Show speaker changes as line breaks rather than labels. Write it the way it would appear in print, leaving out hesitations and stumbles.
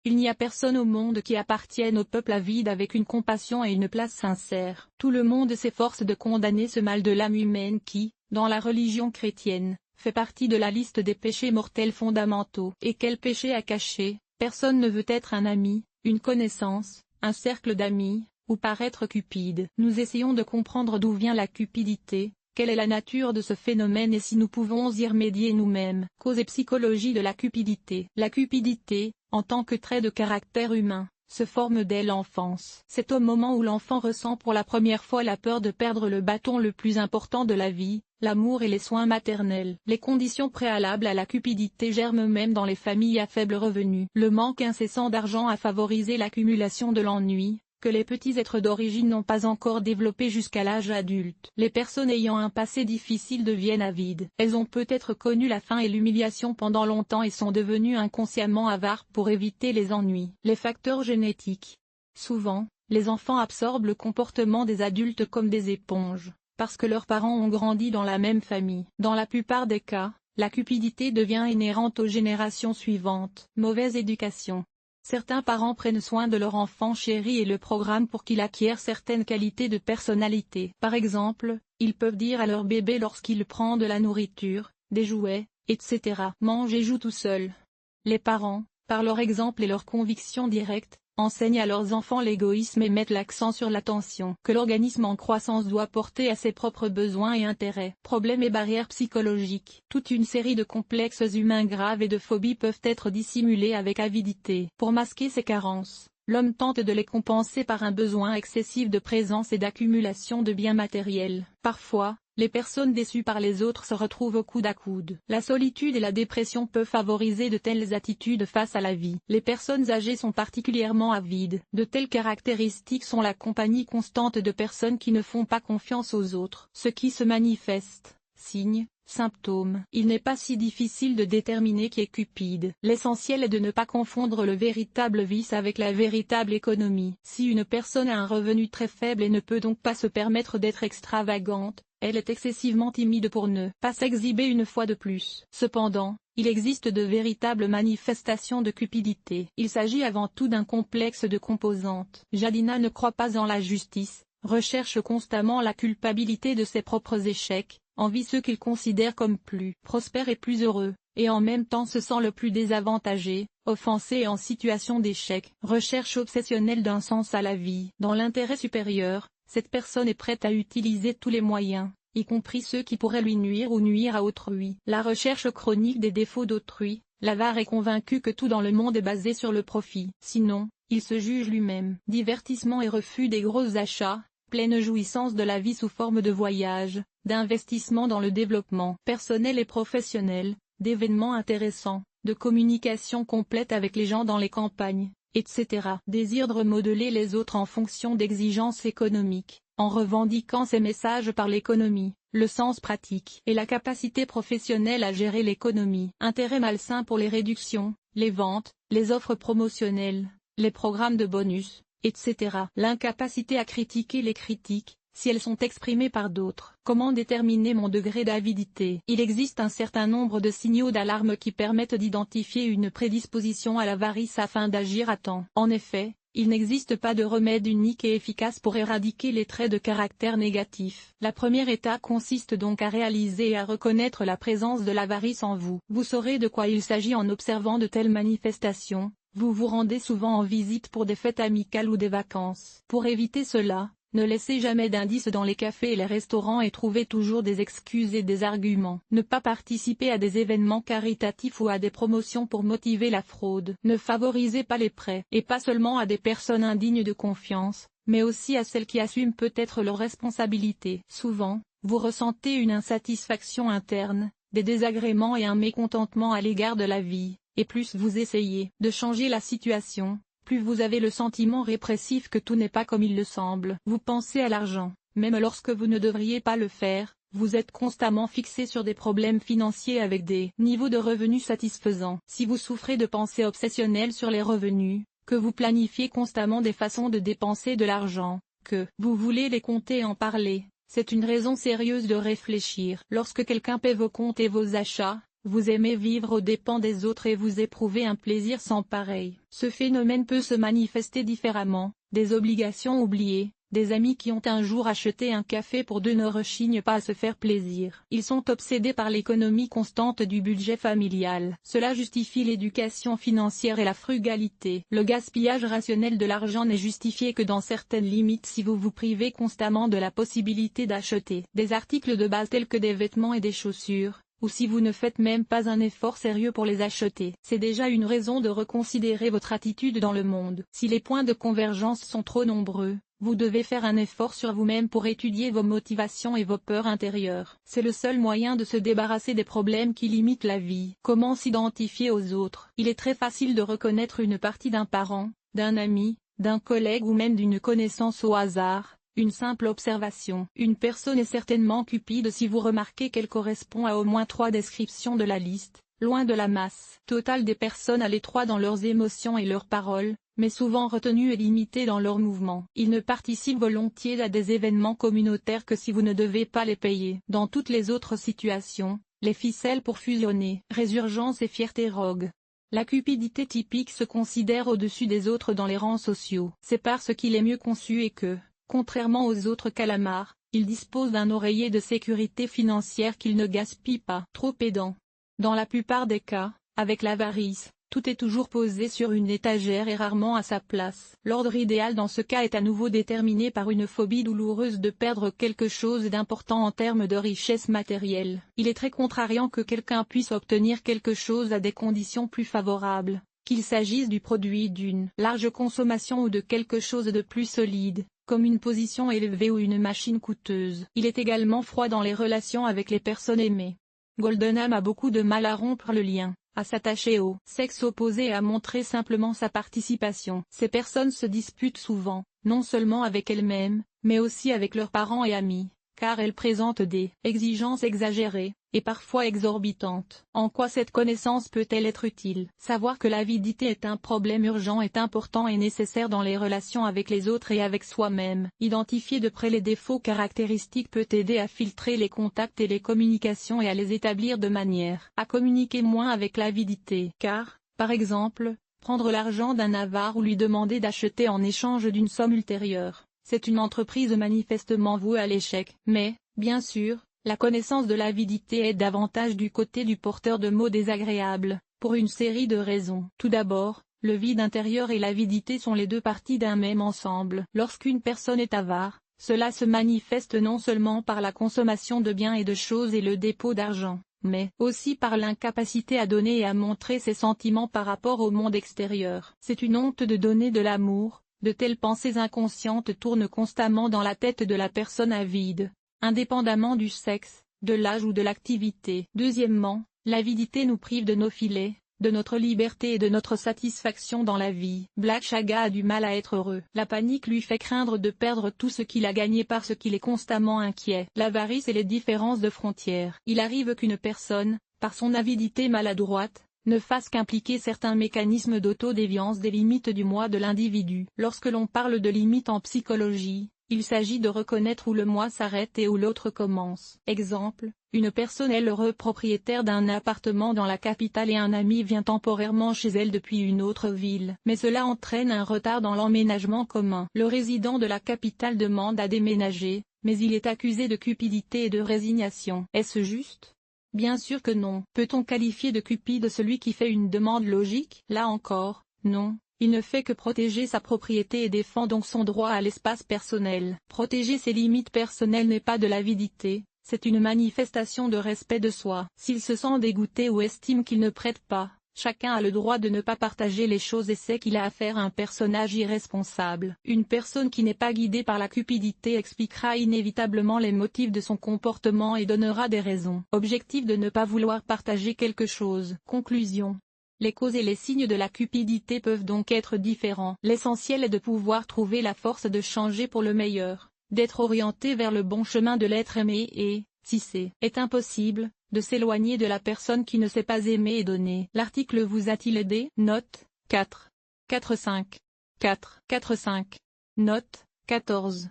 Il n'y a personne au monde qui appartienne au peuple avide avec une compassion et une place sincère. Tout le monde s'efforce de condamner ce mal de l'âme humaine qui, dans la religion chrétienne, fait partie de la liste des péchés mortels fondamentaux. Et quel péché à cacher? Personne ne veut être un ami, une connaissance, un cercle d'amis, ou paraître cupide. Nous essayons de comprendre d'où vient la cupidité, quelle est la nature de ce phénomène et si nous pouvons y remédier nous-mêmes. Cause et psychologie de la cupidité. La cupidité, en tant que trait de caractère humain, se forme dès l'enfance. C'est au moment où l'enfant ressent pour la première fois la peur de perdre le bâton le plus important de la vie, l'amour et les soins maternels. Les conditions préalables à la cupidité germent même dans les familles à faible revenu. Le manque incessant d'argent a favorisé l'accumulation de l'ennui, que les petits êtres d'origine n'ont pas encore développé jusqu'à l'âge adulte. Les personnes ayant un passé difficile deviennent avides. Elles ont peut-être connu la faim et l'humiliation pendant longtemps et sont devenues inconsciemment avares pour éviter les ennuis. Les facteurs génétiques. Souvent, les enfants absorbent le comportement des adultes comme des éponges, parce que leurs parents ont grandi dans la même famille. Dans la plupart des cas, la cupidité devient inhérente aux générations suivantes. Mauvaise éducation. Certains parents prennent soin de leur enfant chéri et le programment pour qu'il acquiert certaines qualités de personnalité. Par exemple, ils peuvent dire à leur bébé lorsqu'il prend de la nourriture, des jouets, etc. mange et joue tout seul. Les parents, par leur exemple et leur conviction directe, enseignent à leurs enfants l'égoïsme et mettent l'accent sur l'attention que l'organisme en croissance doit porter à ses propres besoins et intérêts. Problèmes et barrières psychologiques. Toute une série de complexes humains graves et de phobies peuvent être dissimulés avec avidité. Pour masquer ces carences, l'homme tente de les compenser par un besoin excessif de présence et d'accumulation de biens matériels. Parfois, les personnes déçues par les autres se retrouvent au coude à coude. La solitude et la dépression peuvent favoriser de telles attitudes face à la vie. Les personnes âgées sont particulièrement avides. De telles caractéristiques sont la compagnie constante de personnes qui ne font pas confiance aux autres. Ce qui se manifeste, signes, symptômes. Il n'est pas si difficile de déterminer qui est cupide. L'essentiel est de ne pas confondre le véritable vice avec la véritable économie. Si une personne a un revenu très faible et ne peut donc pas se permettre d'être extravagante, elle est excessivement timide pour ne pas s'exhiber une fois de plus. Cependant, il existe de véritables manifestations de cupidité. Il s'agit avant tout d'un complexe de composantes. Jadina ne croit pas en la justice, recherche constamment la culpabilité de ses propres échecs, envie ceux qu'il considère comme plus prospères et plus heureux, et en même temps se sent le plus désavantagé, offensé et en situation d'échec. Recherche obsessionnelle d'un sens à la vie. Dans l'intérêt supérieur, cette personne est prête à utiliser tous les moyens, y compris ceux qui pourraient lui nuire ou nuire à autrui. La recherche chronique des défauts d'autrui. L'avare est convaincu que tout dans le monde est basé sur le profit. Sinon, il se juge lui-même. Divertissement et refus des gros achats, pleine jouissance de la vie sous forme de voyage, d'investissement dans le développement personnel et professionnel, d'événements intéressants, de communication complète avec les gens dans les campagnes, etc. Désir de remodeler les autres en fonction d'exigences économiques, en revendiquant ces messages par l'économie, le sens pratique et la capacité professionnelle à gérer l'économie. Intérêt malsain pour les réductions, les ventes, les offres promotionnelles, les programmes de bonus, etc. L'incapacité à critiquer les critiques, si elles sont exprimées par d'autres. Comment déterminer mon degré d'avidité? Il existe un certain nombre de signaux d'alarme qui permettent d'identifier une prédisposition à l'avarice afin d'agir à temps. En effet, il n'existe pas de remède unique et efficace pour éradiquer les traits de caractère négatifs. La première étape consiste donc à réaliser et à reconnaître la présence de l'avarice en vous. Vous saurez de quoi il s'agit en observant de telles manifestations. Vous vous rendez souvent en visite pour des fêtes amicales ou des vacances. Pour éviter cela, ne laissez jamais d'indices dans les cafés et les restaurants et trouvez toujours des excuses et des arguments. Ne pas participer à des événements caritatifs ou à des promotions pour motiver la fraude. Ne favorisez pas les prêts, et pas seulement à des personnes indignes de confiance, mais aussi à celles qui assument peut-être leurs responsabilités. Souvent, vous ressentez une insatisfaction interne, des désagréments et un mécontentement à l'égard de la vie, et plus vous essayez de changer la situation, plus vous avez le sentiment répressif que tout n'est pas comme il le semble. Vous pensez à l'argent, même lorsque vous ne devriez pas le faire, vous êtes constamment fixé sur des problèmes financiers avec des niveaux de revenus satisfaisants. Si vous souffrez de pensées obsessionnelles sur les revenus, que vous planifiez constamment des façons de dépenser de l'argent, que vous voulez les compter et en parler, c'est une raison sérieuse de réfléchir. Lorsque quelqu'un paie vos comptes et vos achats, vous aimez vivre aux dépens des autres et vous éprouvez un plaisir sans pareil. Ce phénomène peut se manifester différemment, des obligations oubliées, des amis qui ont un jour acheté un café pour deux ne rechignent pas à se faire plaisir. Ils sont obsédés par l'économie constante du budget familial. Cela justifie l'éducation financière et la frugalité. Le gaspillage rationnel de l'argent n'est justifié que dans certaines limites si vous vous privez constamment de la possibilité d'acheter des articles de base tels que des vêtements et des chaussures, ou si vous ne faites même pas un effort sérieux pour les acheter. C'est déjà une raison de reconsidérer votre attitude dans le monde. Si les points de convergence sont trop nombreux, vous devez faire un effort sur vous-même pour étudier vos motivations et vos peurs intérieures. C'est le seul moyen de se débarrasser des problèmes qui limitent la vie. Comment s'identifier aux autres? Il est très facile de reconnaître une partie d'un parent, d'un ami, d'un collègue ou même d'une connaissance au hasard. Une simple observation. Une personne est certainement cupide si vous remarquez qu'elle correspond à au moins 3 descriptions de la liste, loin de la masse totale des personnes à l'étroit dans leurs émotions et leurs paroles, mais souvent retenues et limitées dans leurs mouvements. Ils ne participent volontiers à des événements communautaires que si vous ne devez pas les payer. Dans toutes les autres situations, les ficelles pour fusionner, résurgence et fierté rogue. La cupidité typique se considère au-dessus des autres dans les rangs sociaux. C'est parce qu'il est mieux conçu et que, contrairement aux autres calamars, il dispose d'un oreiller de sécurité financière qu'il ne gaspille pas. Trop pédant. Dans la plupart des cas, avec l'avarice, tout est toujours posé sur une étagère et rarement à sa place. L'ordre idéal dans ce cas est à nouveau déterminé par une phobie douloureuse de perdre quelque chose d'important en termes de richesse matérielle. Il est très contrariant que quelqu'un puisse obtenir quelque chose à des conditions plus favorables, qu'il s'agisse du produit d'une large consommation ou de quelque chose de plus solide, comme une position élevée ou une machine coûteuse. Il est également froid dans les relations avec les personnes aimées. Goldenham a beaucoup de mal à rompre le lien, à s'attacher au sexe opposé et à montrer simplement sa participation. Ces personnes se disputent souvent, non seulement avec elles-mêmes, mais aussi avec leurs parents et amis, car elles présentent des exigences exagérées, et parfois exorbitantes. En quoi cette connaissance peut-elle être utile? Savoir que l'avidité est un problème urgent est important et nécessaire dans les relations avec les autres et avec soi-même. Identifier de près les défauts caractéristiques peut aider à filtrer les contacts et les communications et à les établir de manière à communiquer moins avec l'avidité. Car, par exemple, prendre l'argent d'un avare ou lui demander d'acheter en échange d'une somme ultérieure, c'est une entreprise manifestement vouée à l'échec. Mais, bien sûr, la connaissance de l'avidité est davantage du côté du porteur de mots désagréables, pour une série de raisons. Tout d'abord, le vide intérieur et l'avidité sont les deux parties d'un même ensemble. Lorsqu'une personne est avare, cela se manifeste non seulement par la consommation de biens et de choses et le dépôt d'argent, mais aussi par l'incapacité à donner et à montrer ses sentiments par rapport au monde extérieur. C'est une honte de donner de l'amour. De telles pensées inconscientes tournent constamment dans la tête de la personne avide, indépendamment du sexe, de l'âge ou de l'activité. Deuxièmement, l'avidité nous prive de nos filets, de notre liberté et de notre satisfaction dans la vie. Black Chaga a du mal à être heureux. La panique lui fait craindre de perdre tout ce qu'il a gagné parce qu'il est constamment inquiet. L'avarice et les différences de frontières. Il arrive qu'une personne, par son avidité maladroite, ne fasse qu'impliquer certains mécanismes d'autodéviance des limites du moi de l'individu. Lorsque l'on parle de limites en psychologie, il s'agit de reconnaître où le moi s'arrête et où l'autre commence. Exemple, une personne est l'heureux propriétaire d'un appartement dans la capitale et un ami vient temporairement chez elle depuis une autre ville. Mais cela entraîne un retard dans l'emménagement commun. Le résident de la capitale demande à déménager, mais il est accusé de cupidité et de résignation. Est-ce juste? Bien sûr que non. Peut-on qualifier de cupide celui qui fait une demande logique? Là encore, non. Il ne fait que protéger sa propriété et défend donc son droit à l'espace personnel. Protéger ses limites personnelles n'est pas de l'avidité, c'est une manifestation de respect de soi. S'il se sent dégoûté ou estime qu'il ne prête pas, chacun a le droit de ne pas partager les choses et sait qu'il a affaire à un personnage irresponsable. Une personne qui n'est pas guidée par la cupidité expliquera inévitablement les motifs de son comportement et donnera des raisons objectives de ne pas vouloir partager quelque chose. Conclusion. Les causes et les signes de la cupidité peuvent donc être différents. L'essentiel est de pouvoir trouver la force de changer pour le meilleur, d'être orienté vers le bon chemin de l'être aimé et, si c'est impossible, de s'éloigner de la personne qui ne sait pas aimer et donner. L'article vous a-t-il aidé? Note 4. 4.5. 4. 4.5. Note 14.